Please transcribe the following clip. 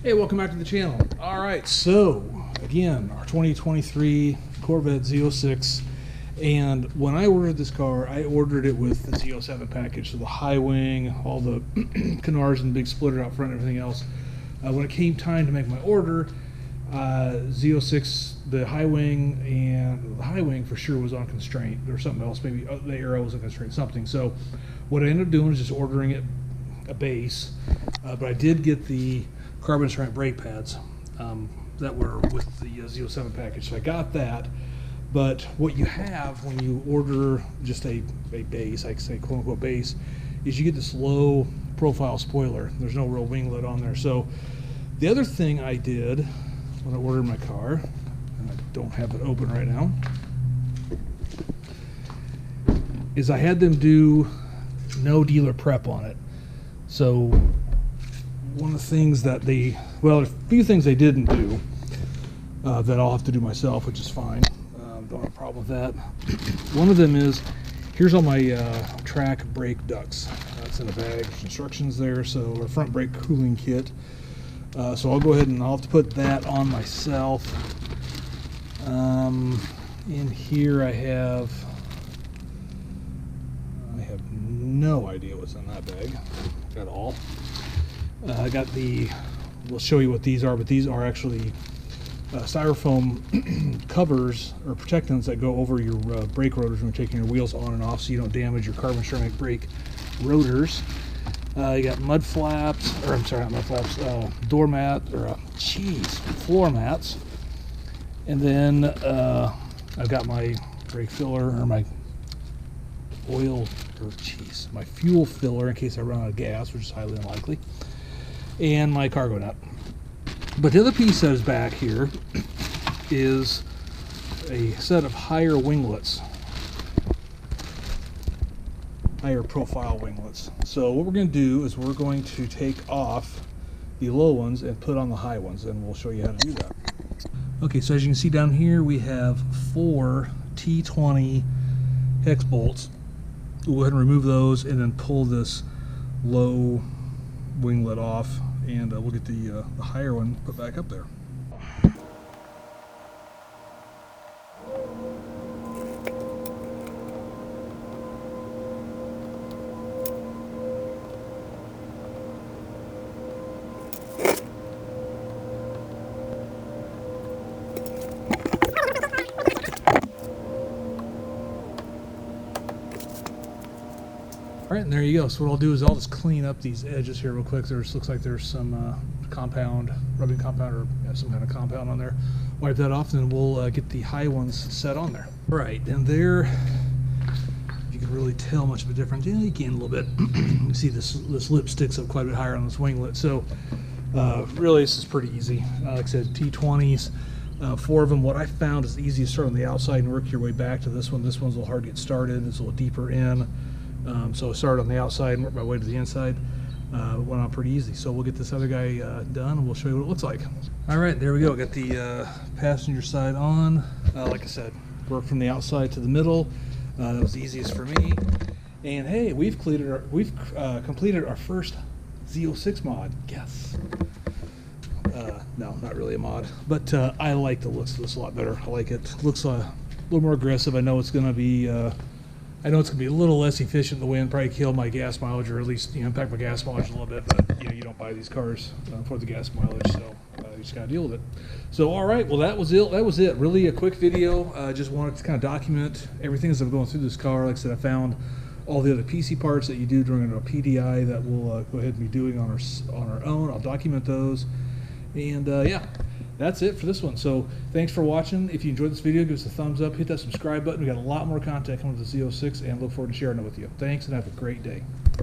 Hey, welcome back to the channel. All right, so again, our 2023 Corvette Z06, and when I ordered this car, I ordered it with the Z07 package, so the high wing, all the canards and big splitter out front, and everything else. When it came time to make my order, Z06, the high wing for sure was on constraint, or something else, maybe the arrow was on constraint, something. So what I ended up doing is just ordering it a base, but I did get the carbon strap brake pads that were with the Z07 package, so I got that. But what you have when you order just a base, I say quote unquote base, is you get this low profile spoiler. There's no real winglet on there. So the other thing I did when I ordered my car, and I don't have it open right now, is I had them do no dealer prep on it. So one of the things that a few things they didn't do that I'll have to do myself, which is fine. Don't have a problem with that. One of them is, here's all my track brake ducts. That's in a bag. There's instructions there. So our front brake cooling kit. So I'll go ahead and I'll have to put that on myself. In here I have no idea what's in that bag at all. I got we'll show you what these are, but these are actually styrofoam covers or protectants that go over your brake rotors when you're taking your wheels on and off, so you don't damage your carbon ceramic brake rotors. You got mud flaps, or I'm sorry, not mud flaps, floor mats. And then I've got my brake filler, or my my fuel filler in case I run out of gas, which is highly unlikely, and my cargo nut. But the other piece that is back here is a set of higher winglets, higher profile winglets. So what we're going to do is we're going to take off the low ones and put on the high ones, and we'll show you how to do that. Okay, so as you can see down here, we have 4 T20 hex bolts. We'll go ahead and remove those and then pull this low winglet off, and we'll get the higher one put back up there. All right, and there you go. So what I'll do is I'll just clean up these edges here real quick. Looks like there's some rubbing compound, or some kind of compound on there. Wipe that off, and then we'll get the high ones set on there. All right, and there, you can really tell much of a difference. Yeah, you can a little bit. You see this lip sticks up quite a bit higher on this winglet. So really, this is pretty easy. Like I said, T20s. 4 of them. What I found is the easiest to start on the outside and work your way back to this one. This one's a little hard to get started. It's a little deeper in. So I started on the outside and worked my way to the inside. Went on pretty easy. So we'll get this other guy done, and we'll show you what it looks like. All right, there we go. Got the passenger side on. Like I said, work from the outside to the middle. That was the easiest for me. And hey, we've completed our first Z06 mod. Yes. No, not really a mod, but I like the looks of this a lot better. I like it. Looks a little more aggressive. I know it's going to be. I know it's going to be a little less efficient in the wind, probably kill my gas mileage, or at least impact my gas mileage a little bit, but you don't buy these cars for the gas mileage, so you just got to deal with it. So all right, well that was it. Really a quick video. Just wanted to kind of document everything as I'm going through this car. Like I said, I found all the other PC parts that you do during a PDI that we'll go ahead and be doing on our own. I'll document those, and yeah. That's it for this one. So thanks for watching. If you enjoyed this video, give us a thumbs up, hit that subscribe button. We got a lot more content coming with the Z06, and look forward to sharing it with you. Thanks, and have a great day.